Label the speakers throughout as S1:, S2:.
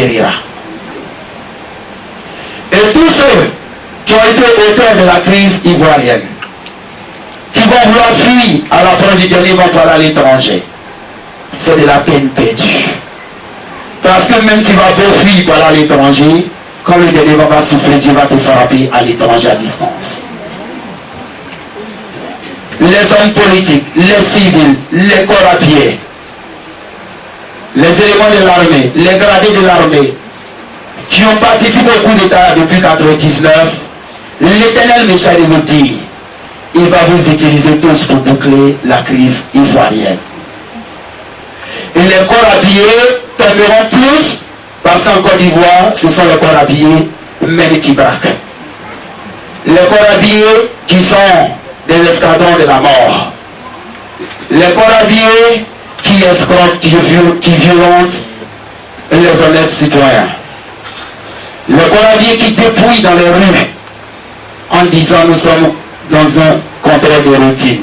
S1: périra. Et tous ceux qui ont été auteurs de la crise ivoirienne, qui vont vouloir fuir à l'approche du dernier vont aller à l'étranger, c'est de la peine perdue. Parce que même tu vas beau fuir pour aller à l'étranger, quand le dernier va souffler, Dieu va te frapper à l'étranger à distance. Les hommes politiques, les civils, les corps à pied, les éléments de l'armée, les gradés de l'armée, qui ont participé au coup d'État depuis 1999, l'Éternel m'échappe de vous dire, il va vous utiliser tous pour boucler la crise ivoirienne. Et les corps habillés tomberont plus, parce qu'en Côte d'Ivoire, ce sont les corps habillés même qui braquent. Les corps habillés qui sont des escadrons de la mort. Les corps habillés qui escroquent, qui violentent les honnêtes citoyens. Les corps habillés qui dépouillent dans les rues en disant nous sommes dans un contrat de routine.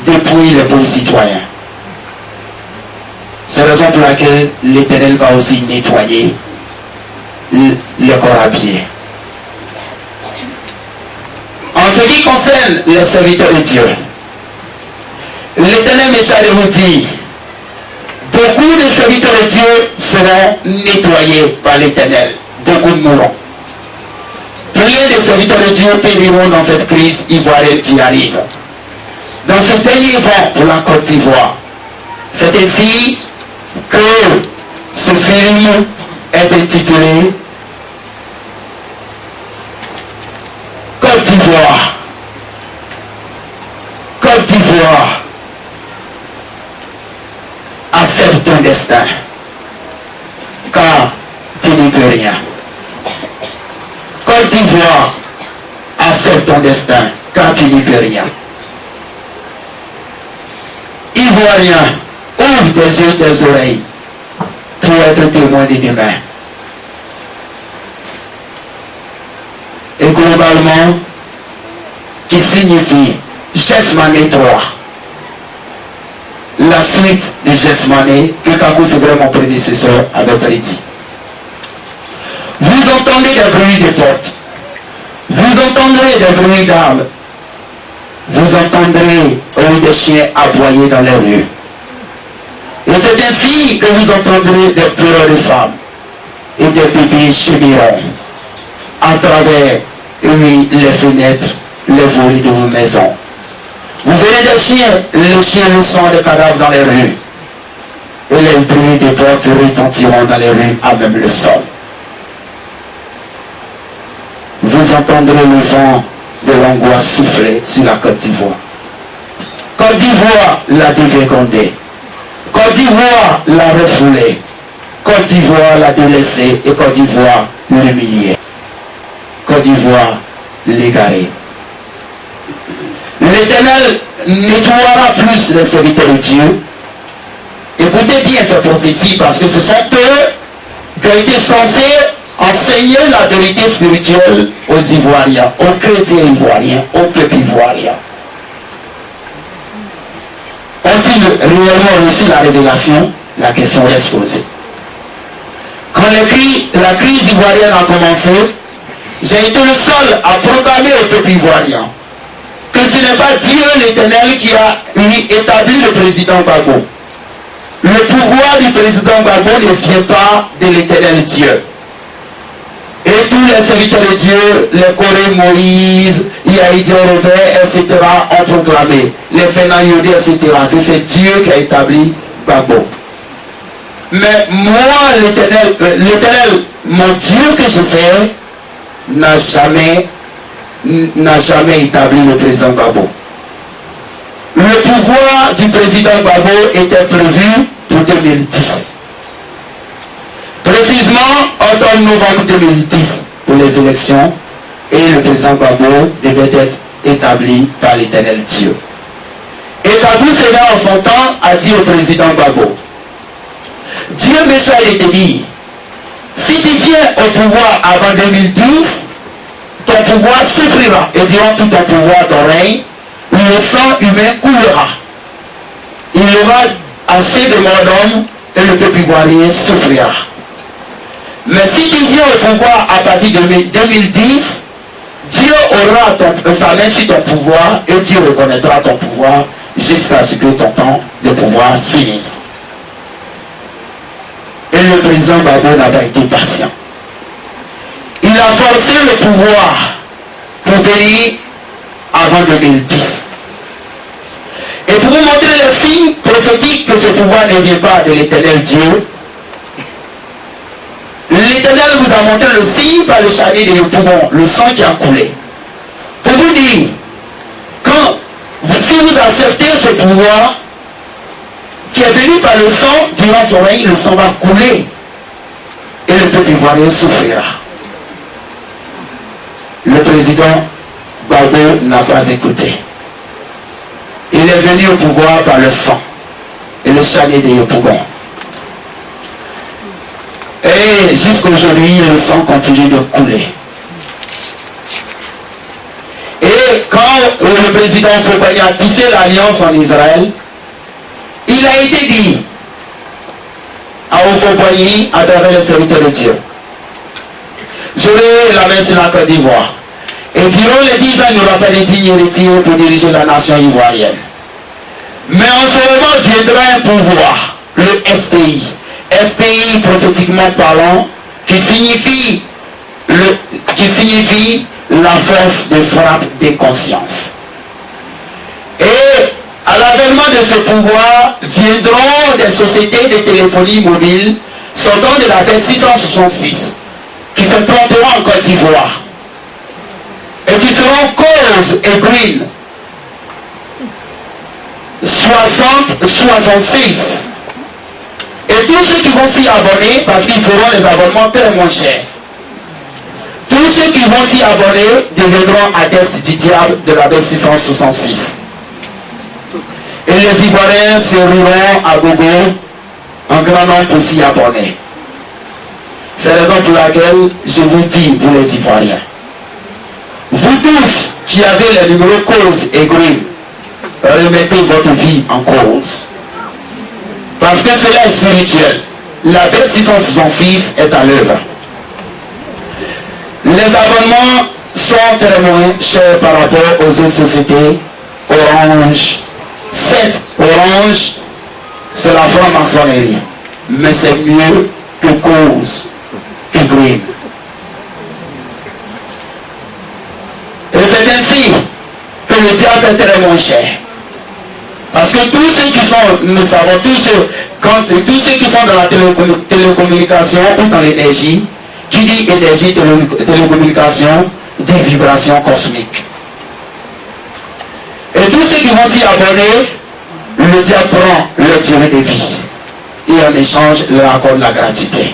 S1: Dépouillent les bons citoyens. C'est la raison pour laquelle l'Éternel va aussi nettoyer le corps habillé. En ce qui concerne les serviteurs de Dieu, l'Éternel m'échappe de vous dire, beaucoup de serviteurs de Dieu seront nettoyés par l'Éternel. Beaucoup mourront. Plein de serviteurs de Dieu périront dans cette crise ivoirienne qui arrive. Dans ce dernier vent pour la Côte d'Ivoire, c'est ainsi que ce film est intitulé Côte d'Ivoire. Côte d'Ivoire, accepte ton destin, car tu n'y peux rien. Côte d'Ivoire, accepte ton destin, car tu n'y peux rien. Ivoirien, ouvre tes yeux, tes oreilles, pour être témoin de demain. Et globalement, qui signifie Jesmané 3. La suite de Jesmané, que Kakou Sebre, mon prédécesseur, avait prédit. Vous entendez des bruits de portes. Vous entendrez des bruits d'armes. Vous entendrez des chiens aboyer dans les rues. Et c'est ainsi que vous entendrez des pleurs de femmes et des bébés gémiront à travers les fenêtres, les volets de vos maisons. Vous verrez des chiens, les chiens sont des cadavres dans les rues. Et les bruits de portes retentiront dans les rues à même le sol. Vous entendrez le vent de l'angoisse souffler sur la Côte d'Ivoire. Côte d'Ivoire l'a dévergondé. Côte d'Ivoire l'a refoulé. Côte d'Ivoire l'a délaissé et Côte d'Ivoire l'humilié. Côte d'Ivoire l'égaré. L'Éternel nettoiera plus les serviteurs de Dieu. Écoutez bien ces prophéties parce que ce sont eux qui ont été censés enseigner la vérité spirituelle aux Ivoiriens, aux chrétiens ivoiriens, au peuple ivoirien. Ont-ils réellement reçu la révélation? La question reste posée. Quand la crise ivoirienne a commencé, j'ai été le seul à proclamer au peuple ivoirien que ce n'est pas Dieu l'Éternel qui a établi le président Gbagbo. Le pouvoir du président Gbagbo ne vient pas de l'Éternel Dieu. Et tous les serviteurs de Dieu, les Corée Moïse, Yaïdi Robert, etc., ont proclamé, les Fernand Yodé, etc., que c'est Dieu qui a établi Gbagbo. Mais moi, l'Éternel, mon Dieu que je sais, n'a jamais établi le président Gbagbo. Le pouvoir du président Gbagbo était prévu pour 2010. Précisément, en novembre 2010, pour les élections, et le président Gbagbo devait être établi par l'Éternel Dieu. Et Kabou Sénat, en son temps, a dit au président Gbagbo, Dieu m'échappe de te dire, si tu viens au pouvoir avant 2010, ton pouvoir souffrira, et durant tout ton pouvoir ton règne, le sang humain coulera. Il y aura assez de morts d'hommes, et le peuple ivoirien souffrira. si tu viens au pouvoir à partir de 2010, Dieu aura sa main sur ton pouvoir et Dieu reconnaîtra ton pouvoir jusqu'à ce que ton temps de pouvoir finisse. Et le président Gbagbo n'a pas été patient. Il a forcé le pouvoir pour venir avant 2010. Et pour vous montrer le signe prophétique que ce pouvoir ne vient pas de l'Éternel Dieu, l'Éternel vous a montré le signe par le charnier des poumons, le sang qui a coulé. Pour vous dire, si vous acceptez ce pouvoir qui est venu par le sang, durant son règne, le sang va couler et le peuple ivoirien souffrira. Le président Gbagbo n'a pas écouté. Il est venu au pouvoir par le sang et le charnier des poumons. Et jusqu'aujourd'hui, le sang continue de couler. Et quand le président Fopani a tissé l'alliance en Israël, il a été dit à Fopani à travers les serviteurs de Dieu: j'aurai la main sur la Côte d'Ivoire. Et durant les 10 ans, il n'y aura pas de digne héritier pour diriger la nation ivoirienne. Mais en ce moment viendra un pouvoir, le FPI. FPI, prophétiquement parlant, qui signifie la force de frappe des consciences. Et à l'avènement de ce pouvoir viendront des sociétés de téléphonie mobile sortant de la bête 666 qui se planteront en Côte d'Ivoire et qui seront Cause et Green 60-66. Et tous ceux qui vont s'y abonner, parce qu'ils feront des abonnements très moins chers, tous ceux qui vont s'y abonner deviendront adeptes du diable de la bête 666. Et les Ivoiriens se rouleront à gogo en grand nombre pour s'y abonner. C'est la raison pour laquelle je vous dis, vous les Ivoiriens, vous tous qui avez les numéros Cause et Green, remettez votre vie en cause. Parce que cela est spirituel. La bête 666 est à l'œuvre. Les abonnements sont très moins chers par rapport aux autres sociétés. Orange, 7 Orange, c'est la franc-maçonnerie. Mais c'est mieux que Cause, que Green. Et c'est ainsi que le diable est très moins cher. Parce que tous ceux qui sont, nous savons, tous ceux qui sont dans la télécommunication ou dans l'énergie, qui dit énergie, télécommunication, dit vibration cosmique. Et tous ceux qui vont s'y abonner, le diable prend leur durée de vie. Et en échange, leur accorde la gratuité.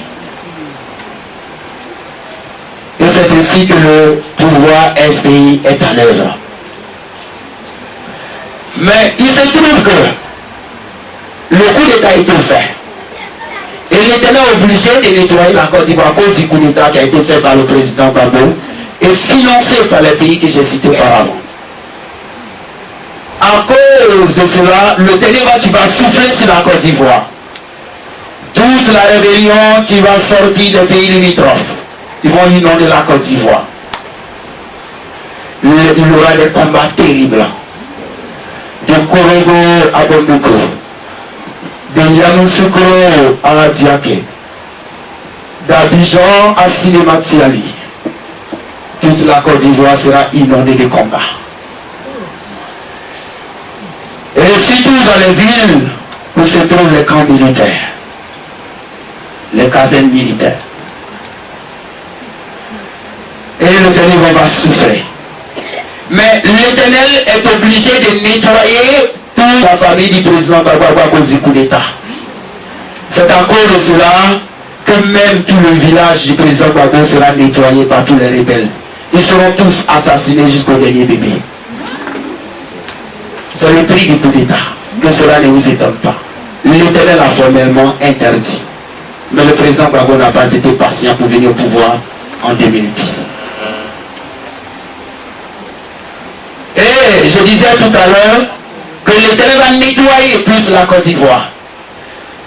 S1: Et c'est ainsi que le pouvoir FPI est en œuvre. Mais il se trouve que le coup d'État a été fait. Et l'Éternel est obligé de nettoyer la Côte d'Ivoire à cause du coup d'État qui a été fait par le président Gbagbo et financé par les pays que j'ai cités auparavant. À cause de cela, le ténébreux qui va souffler sur la Côte d'Ivoire. Toute la rébellion qui va sortir des pays limitrophes, ils vont inonder la Côte d'Ivoire. Il y aura des combats terribles. De Korogo à Bondoko, de Yamoussoukro à Diaké, d'Abidjan à Sinematiali. Toute la Côte d'Ivoire sera inondée de combats. Et surtout dans les villes où se trouvent les camps militaires, les casernes militaires. Et le ténébreux va souffrir. Mais l'Éternel est obligé de nettoyer toute la famille du président Gbagbo à cause du coup d'État. C'est à cause de cela que même tout le village du président Gbagbo sera nettoyé par tous les rebelles. Ils seront tous assassinés jusqu'au dernier bébé. C'est le prix du coup d'État. Que cela ne vous étonne pas. L'Éternel a formellement interdit. Mais le président Gbagbo n'a pas été patient pour venir au pouvoir en 2010. Et je disais tout à l'heure que l'Éternel va nettoyer plus la Côte d'Ivoire.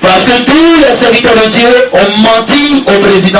S1: Parce que tous les serviteurs de Dieu ont menti au président.